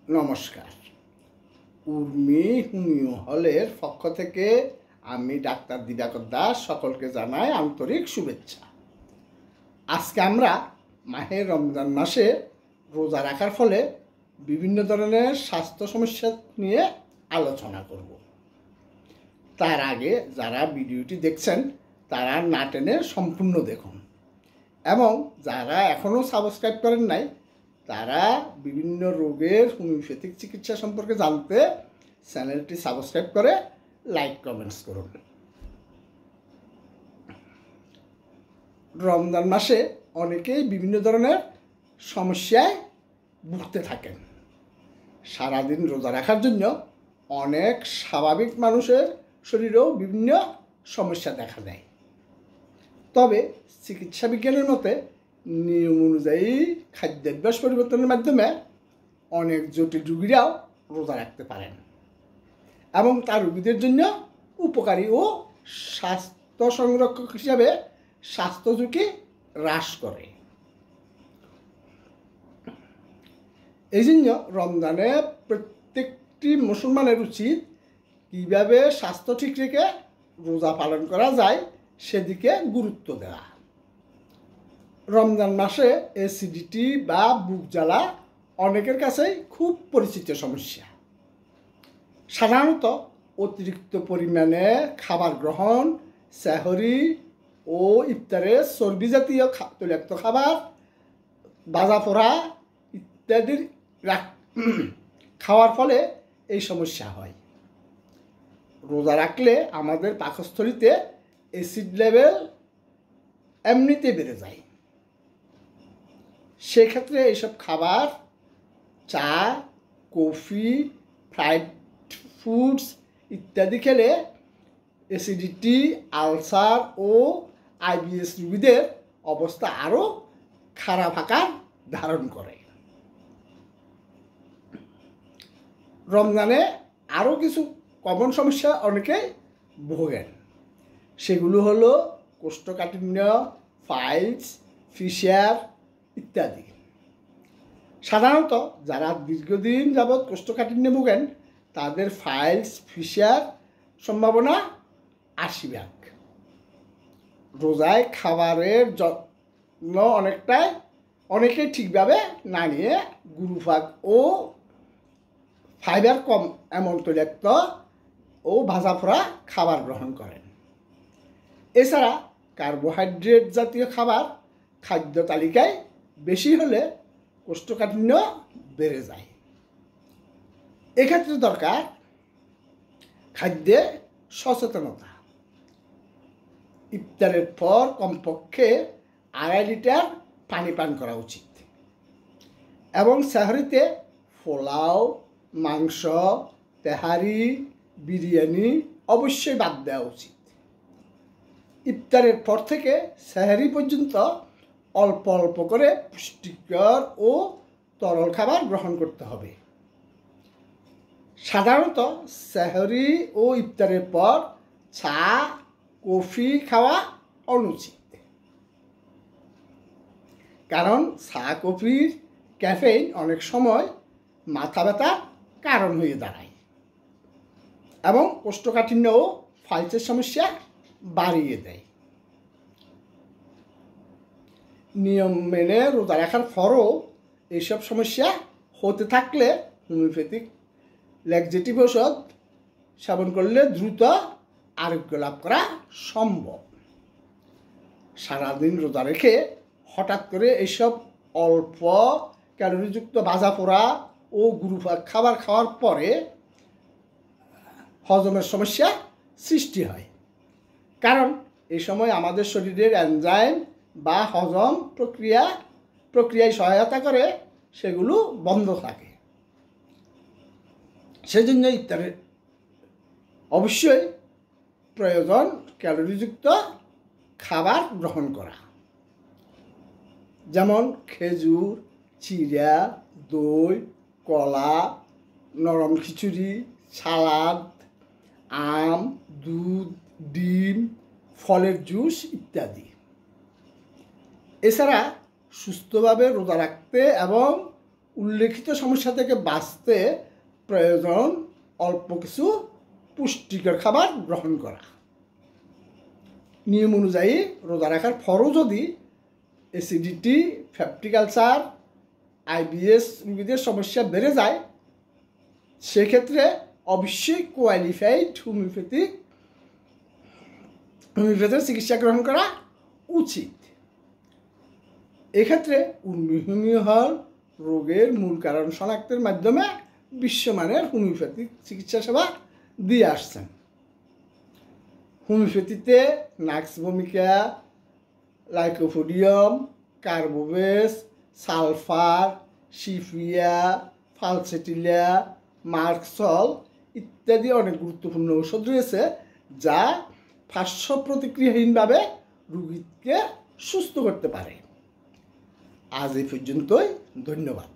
নমস্কার। উর্মি হোমিও হলের পক্ষ থেকে আমি ডাক্তার দিবাকর দাস সকলকে জানাই আন্তরিক শুভেচ্ছা। আজকে আমরা মাহে রমজান মাসে রোজা রাখার ফলে বিভিন্ন ধরনের স্বাস্থ্য সমস্যা নিয়ে আলোচনা করব। তার আগে যারা ভিডিওটি দেখছেন তারা না টেনে সম্পূর্ণ দেখুন, এবং যারা এখনও সাবস্ক্রাইব করেন নাই তারা বিভিন্ন রোগের হোমিওপ্যাথিক চিকিৎসা সম্পর্কে জানতে চ্যানেলটি সাবস্ক্রাইব করে লাইক কমেন্টস করুন। রমজান মাসে অনেকেই বিভিন্ন ধরনের সমস্যায় ভুগতে থাকেন। সারাদিন রোজা রাখার জন্য অনেক স্বাভাবিক মানুষের শরীরেও বিভিন্ন সমস্যা দেখা দেয়। তবে চিকিৎসা বিজ্ঞানের মতে নিয়ম অনুযায়ী খাদ্যাভ্যাস পরিবর্তনের মাধ্যমে অনেক জটিল রোগীরাও রোজা রাখতে পারেন, এবং তার রোগীদের জন্য উপকারী ও স্বাস্থ্য সংরক্ষক হিসাবে স্বাস্থ্য ঝুঁকি হ্রাস করে। এই জন্য রমজানে প্রত্যেকটি মুসলমানের উচিত কীভাবে স্বাস্থ্য ঠিক রেখে রোজা পালন করা যায় সেদিকে গুরুত্ব দেওয়া। রমজান মাসে অ্যাসিডিটি বা বুক জ্বালা অনেকের কাছেই খুব পরিচিত সমস্যা। সাধারণত অতিরিক্ত পরিমাণে খাবার গ্রহণ, সেহরি ও ইফতারে চর্বি জাতীয় তৈলাক্ত খাবার, ভাজা পোড়া ইত্যাদির খাওয়ার ফলে এই সমস্যা হয়। রোজা রাখলে আমাদের পাকস্থলীতে অ্যাসিড লেভেল এমনিতে বেড়ে যায়। সেক্ষেত্রে এইসব খাবার, চা, কফি, ফ্রাইড ফুডস ইত্যাদি খেলে অ্যাসিডিটি, আলসার ও আইবিএস রোগীদের অবস্থা আরও খারাপ আকার ধারণ করে। রমজানে আরও কিছু কমন সমস্যা অনেকে ভোগেন। সেগুলো হলো কোষ্ঠকাঠিন্য, পাইলস, ফিশার ইত্যাদি। সাধারণত যারা দীর্ঘদিন যাবৎ কোষ্ঠকাঠিন্যে ভোগেন তাদের পাইলস, ফিশার সম্ভাবনা ৮০%। রোজায় খাবারের যত্ন অনেকেই ঠিকভাবে না নিয়ে গুরুফাক ও ফাইবার কম এমন তৈলাক্ত ও ভাজা পোড়া খাবার গ্রহণ করেন। এছাড়া কার্বোহাইড্রেট জাতীয় খাবার খাদ্য তালিকায় বেশি হলে কোষ্ঠকাঠিন্য বেড়ে যায়। এক্ষেত্রে দরকার খাদ্যে সচেতনতা। ইফতারের পর কমপক্ষে ২.৫ লিটার পানি পান করা উচিত, এবং সেহরিতে পোলাও, মাংস, তেহারি, বিরিয়ানি অবশ্যই বাদ দেওয়া উচিত। ইফতারের পর থেকে সেহরি পর্যন্ত অল্প অল্প করে পুষ্টিকর ও তরল খাবার গ্রহণ করতে হবে। সাধারণত সেহরি ও ইফতারের পর চা, কফি খাওয়া অনুচিত, কারণ চা, কফির ক্যাফেইন অনেক সময় মাথা ব্যথার কারণ হয়ে দাঁড়ায় এবং কোষ্ঠকাঠিন্য ও পাইলসের সমস্যা বাড়িয়ে দেয়। নিয়ম মেনে রোজা রাখার পরও এইসব সমস্যা হতে থাকলে হোমিওপ্যাথিক ল্যাক্সেটিভ ওষুধ সেবন করলে দ্রুত আরোগ্য লাভ করা সম্ভব। সারাদিন রোজা রেখে হঠাৎ করে এইসব অল্প ক্যালোরিযুক্ত ভাজা পোড়া ও গুরুফাক খাবার খাওয়ার পরে হজমের সমস্যা সৃষ্টি হয়, কারণ এই সময় আমাদের শরীরের এনজাইম বা হজম প্রক্রিয়ায় সহায়তা করে সেগুলো বন্ধ থাকে। সেজন্য ইফতারের অবশ্যই প্রয়োজন ক্যালোরিযুক্ত খাবার গ্রহণ করা, যেমন খেজুর, চিড়া, দই, কলা, নরম খিচুড়ি, সালাদ, আম, দুধ, ডিম, ফলের জুস ইত্যাদি। এছাড়া সুস্থভাবে রোজা রাখতে এবং উল্লেখিত সমস্যা থেকে বাঁচতে প্রয়োজন অল্প কিছু পুষ্টিকর খাবার গ্রহণ করা। নিয়ম অনুযায়ী রোজা রাখার পরও যদি অ্যাসিডিটি, ফ্যাটি আলসার, আইবিএস রোগীদের সমস্যা বেড়ে যায়, সেক্ষেত্রে অবশ্যই কোয়ালিফাইড হোমিওপ্যাথির চিকিৎসা গ্রহণ করা উচিত। এক্ষেত্রে হোমিও হল রোগের মূল কারণ শনাক্তের মাধ্যমে বিশ্বমানের হোমিওপ্যাথিক চিকিৎসা সেবা দিয়ে আসছেন। হোমিওপ্যাথিতে নাক্স ভূমিকা, লাইকোপোডিয়াম, কার্বোভেস, সালফার, শিফিয়া, ফালসেটিলিয়া, মার্কসল ইত্যাদি অনেক গুরুত্বপূর্ণ ঔষধ রয়েছে, যা পার্শ্ব প্রতিক্রিয়াহীনভাবে রোগীকে সুস্থ করতে পারে। আজ এই পর্যন্তই, ধন্যবাদ।